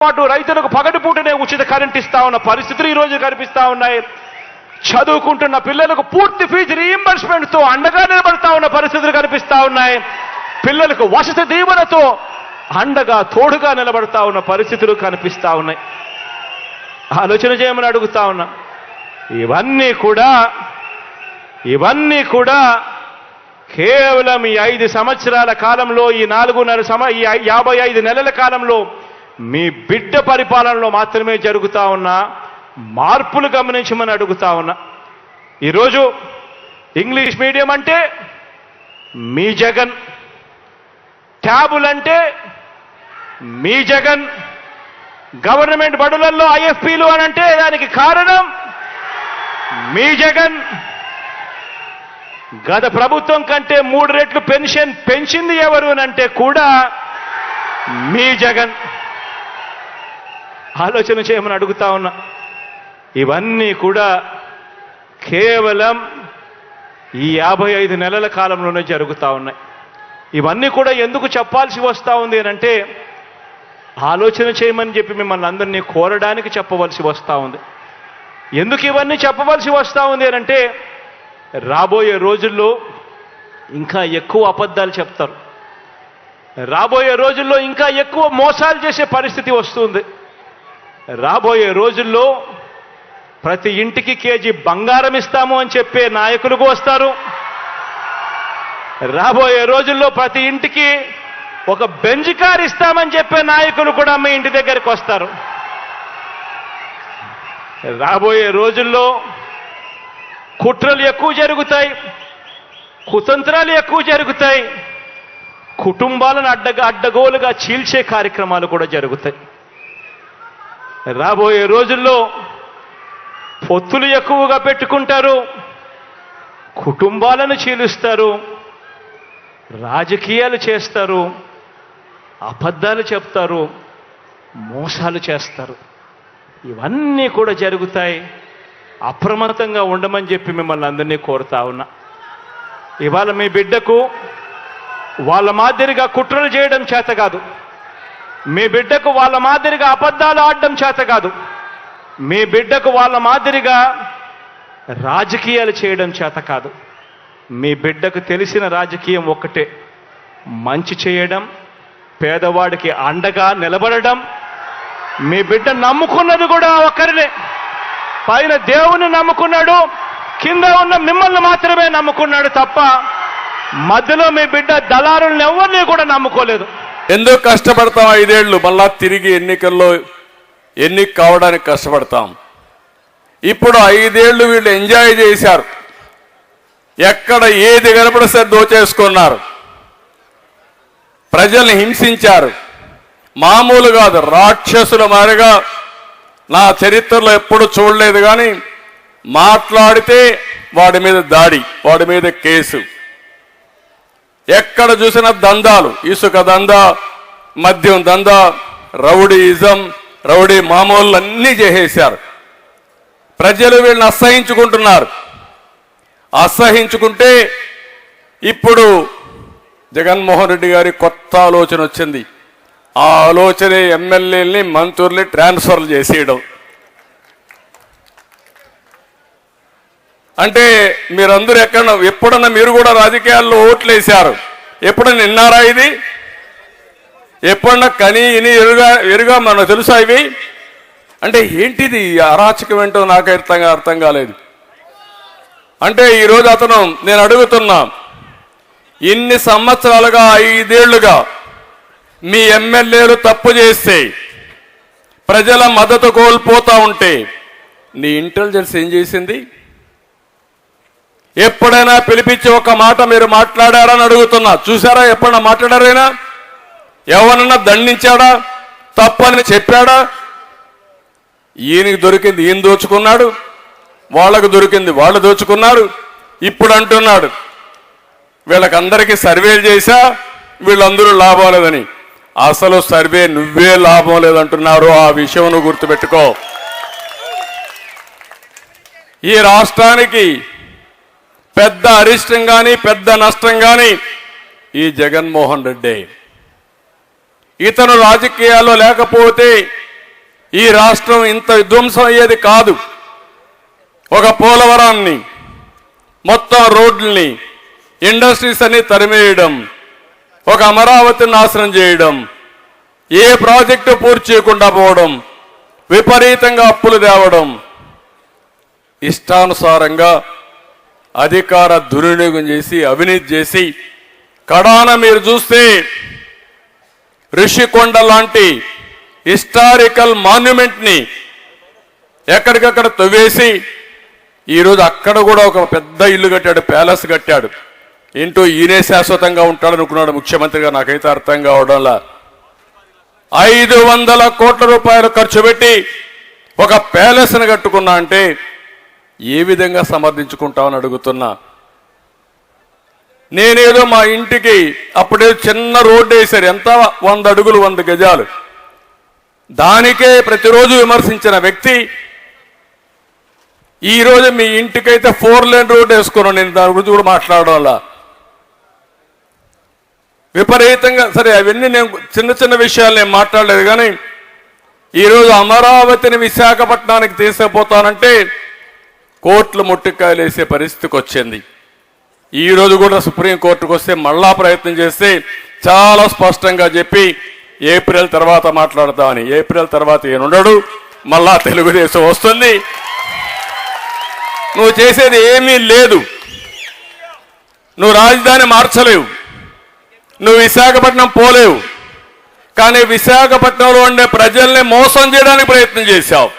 పాటు రైతులకు పగటిపూటనే ఉచిత కరెంట్ ఇస్తా ఉన్న పరిస్థితులు ఈ రోజు కనిపిస్తా ఉన్నాయి. చదువుకుంటున్న పిల్లలకు పూర్తి ఫీజు రీయింబర్స్మెంట్ తో అండగా నిలబడతా ఉన్న పరిస్థితులు కనిపిస్తా ఉన్నాయి. పిల్లలకు వసతి దీవెనతో అండగా తోడుగా నిలబడతా ఉన్న పరిస్థితులు కనిపిస్తా ఉన్నాయి. ఆలోచన చేయమని అడుగుతా ఉన్నా. ఇవన్నీ కూడా కేవలం ఈ 5 సంవత్సరాల కాలంలో, ఈ 55 నెలల కాలంలో మీ బిడ్డ పరిపాలనలో మాత్రమే జరుగుతా ఉన్న మార్పులు గమనించమని అడుగుతా ఉన్నా. ఈరోజు ఇంగ్లీష్ మీడియం అంటే మీ జగన్, ట్యాబులంటే మీ జగన్, గవర్నమెంట్ బడులలో ఐఎఫ్పీలు అనంటే దానికి కారణం మీ జగన్. గత ప్రభుత్వం కంటే 3 రెట్లు పెన్షన్ పెంచింది ఎవరు అనంటే కూడా మీ జగన్. ఆలోచన చేయమని అడుగుతా ఉన్నా. ఇవన్నీ కూడా కేవలం ఈ 55 నెలల కాలంలోనే జరుగుతూ ఉన్నాయి. ఇవన్నీ కూడా ఎందుకు చెప్పాల్సి వస్తూ ఉంది అనంటే ఆలోచన చేయమని చెప్పి మిమ్మల్ని అందరినీ కోరడానికి చెప్పవలసి వస్తూ ఉంది. ఎందుకు ఇవన్నీ చెప్పవలసి వస్తూ ఉంది అనంటే రాబోయే రోజుల్లో ఇంకా ఎక్కువ అబద్ధాలు చెప్తారు. రాబోయే రోజుల్లో ఇంకా ఎక్కువ మోసాలు చేసే పరిస్థితి వస్తుంది. రాబోయే రోజుల్లో ప్రతి ఇంటికి కేజీ బంగారం ఇస్తాము అని చెప్పే నాయకులు వస్తారు. రాబోయే రోజుల్లో ప్రతి ఇంటికి ఒక బెంజ్ కార్ ఇస్తామని చెప్పే నాయకులు కూడా మీ ఇంటి దగ్గరికి వస్తారు. రాబోయే రోజుల్లో కుట్రలు ఎక్కువ జరుగుతాయి, కుతంత్రాలు ఎక్కువ జరుగుతాయి, కుటుంబాలను అడ్డగోలుగా చీల్చే కార్యక్రమాలు కూడా జరుగుతాయి. రాబోయే రోజుల్లో పొత్తులు ఎక్కువగా పెట్టుకుంటారు, కుటుంబాలను చీలుస్తారు, రాజకీయాలు చేస్తారు, అబద్ధాలు చెప్తారు, మోసాలు చేస్తారు. ఇవన్నీ కూడా జరుగుతాయి. అప్రమత్తంగా ఉండమని చెప్పి మిమ్మల్ని అందరినీ కోరుతా ఉన్నా. ఇవాళ మీ బిడ్డకు వాళ్ళ మాదిరిగా కుట్రలు చేయడం చేత కాదు, మీ బిడ్డకు వాళ్ళ మాదిరిగా అబద్ధాలు ఆడడం చేత కాదు, మీ బిడ్డకు వాళ్ళ మాదిరిగా రాజకీయాలు చేయడం చేత కాదు. మీ బిడ్డకు తెలిసిన రాజకీయం ఒక్కటే, మంచి చేయడం, పేదవాడికి అండగా నిలబడడం. మీ బిడ్డ నమ్ముకున్నది కూడా ఒక్కరినే, పైన దేవుని నమ్ముకున్నాడు, కింద ఉన్న మిమ్మల్ని మాత్రమే నమ్ముకున్నాడు తప్ప మధ్యలో మీ బిడ్డ దళారులను ఎవరిని కూడా నమ్ముకోలేదు. ఎందుకు కష్టపడతాం? 5 ఏళ్ళు మళ్ళా తిరిగి ఎన్నిక కావడానికి కష్టపడతాం. ఇప్పుడు 5 ఏళ్ళు వీళ్ళు ఎంజాయ్ చేశారు. ఎక్కడ ఏది కనపడిస్తే దోచేసుకున్నారు, ప్రజల్ని హింసించారు. మామూలు కాదు, రాక్షసుల మారిగా నా చరిత్రలో ఎప్పుడు చూడలేదు. కానీ మాట్లాడితే వాడి మీద దాడి, వాడి మీద కేసు. ఎక్కడ చూసినా దందాలు, ఇసుక దందా, మద్యం దందా, రౌడీయిజం, రౌడీ మామూలు అన్నీ చేసేశారు. ప్రజలు వీళ్ళని అసహించుకుంటున్నారు. అసహించుకుంటే ఇప్పుడు జగన్మోహన్ రెడ్డి గారి కొత్త ఆలోచన వచ్చింది. ఆ ఆలోచనే ఎమ్మెల్యేలని, మంత్రుల్ని ట్రాన్స్ఫర్లు చేసేయడం. అంటే మీరందరూ ఎప్పుడన్నా మీరు కూడా రాజకీయాల్లో ఓట్లు వేశారు, ఎప్పుడన్నా విన్నారా ఇది? ఎప్పుడన్నా కని ఇని ఎరుగా మనకు తెలుసా ఇవి? అంటే ఏంటిది అరాచకం ఏంటో నాకు అర్థం కాలేదు. అంటే ఈరోజు నేను అడుగుతున్నా, ఇన్ని సంవత్సరాలుగా 5 ఏళ్లుగా మీ ఎమ్మెల్యేలు తప్పు చేస్తే ప్రజల మద్దతు కోల్పోతా ఉంటే నీ ఇంటెలిజెన్స్ ఏం చేసింది? ఎప్పుడైనా పిలిపించి ఒక మాట మీరు మాట్లాడారని అడుగుతున్నా. చూసారా? ఎప్పుడైనా మాట్లాడారైనా? ఎవరన్నా దండించాడా? తప్పని చెప్పాడా? ఈయనకి దొరికింది ఈయన దోచుకున్నాడు, వాళ్ళకు దొరికింది వాళ్ళు దోచుకున్నారు. ఇప్పుడు అంటున్నాడు వీళ్ళకందరికీ సర్వేలు చేశా, వీళ్ళందరూ లాభం లేదని. అసలు సర్వే నువ్వే లాభం లేదంటున్నారు. ఆ విషయం నువ్వు గుర్తుపెట్టుకో. ఈ రాష్ట్రానికి పెద్ద అరిష్టం కానీ పెద్ద నష్టం కానీ ఈ జగన్మోహన్ రెడ్డి. ఇతను రాజకీయాల్లో లేకపోతే ఈ రాష్ట్రం ఇంత విధ్వంసం అయ్యేది కాదు. ఒక పోలవరాన్ని, మొత్తం రోడ్లని, ఇండస్ట్రీస్ అన్ని తరిమేయడం, ఒక అమరావతిని నాశనం చేయడం, ఏ ప్రాజెక్టు పూర్తి చేయకుండా పోవడం, విపరీతంగా అప్పులు తేవడం, ఇష్టానుసారంగా అధికార దుర్వినియోగం చేసి అవినీతి చేసి కడాన మీరు చూస్తే ఋషికొండ లాంటి హిస్టారికల్ మాన్యుమెంట్ని ఎక్కడికక్కడ తవ్వేసి ఈరోజు అక్కడ కూడా ఒక పెద్ద ఇల్లు కట్టాడు, ప్యాలెస్ కట్టాడు. ఏంటో ఈయనే శాశ్వతంగా ఉంటాడనుకున్నాడు ముఖ్యమంత్రిగా. నాకైతే అర్థం కావడంలా 500 కోట్ల రూపాయలు ఖర్చు పెట్టి ఒక ప్యాలెస్ని కట్టుకున్నా అంటే ఏ విధంగా సమర్థించుకుంటామని అడుగుతున్నా. నేనేదో మా ఇంటికి అప్పుడే చిన్న రోడ్డు వేశారు, ఎంత 100 అడుగులు 100 గజాలు, దానికే ప్రతిరోజు విమర్శించిన వ్యక్తి ఈరోజు మీ ఇంటికైతే 4 లేన్ రోడ్డు వేసుకున్నాను. నేను దాని గురించి కూడా మాట్లాడడం వల్ల విపరీతంగా, సరే అవన్నీ నేను చిన్న చిన్న విషయాలు నేను మాట్లాడలేదు, కానీ ఈరోజు అమరావతిని విశాఖపట్నానికి తీసుకుపోతానంటే కోర్టులు ముట్టికాయలు వేసే పరిస్థితికి వచ్చింది. ఈరోజు కూడా సుప్రీంకోర్టుకు వస్తే మళ్ళా ప్రయత్నం చేస్తే చాలా స్పష్టంగా చెప్పి ఏప్రిల్ తర్వాత మాట్లాడతామని. ఏప్రిల్ తర్వాత ఏనుండడు, మళ్ళా తెలుగుదేశం వస్తుంది. నువ్వు చేసేది ఏమీ లేదు, నువ్వు రాజధాని మార్చలేవు, నువ్వు విశాఖపట్నం పోలేవు, కానీ విశాఖపట్నంలో ఉండే ప్రజల్ని మోసం చేయడానికి ప్రయత్నం చేశావు.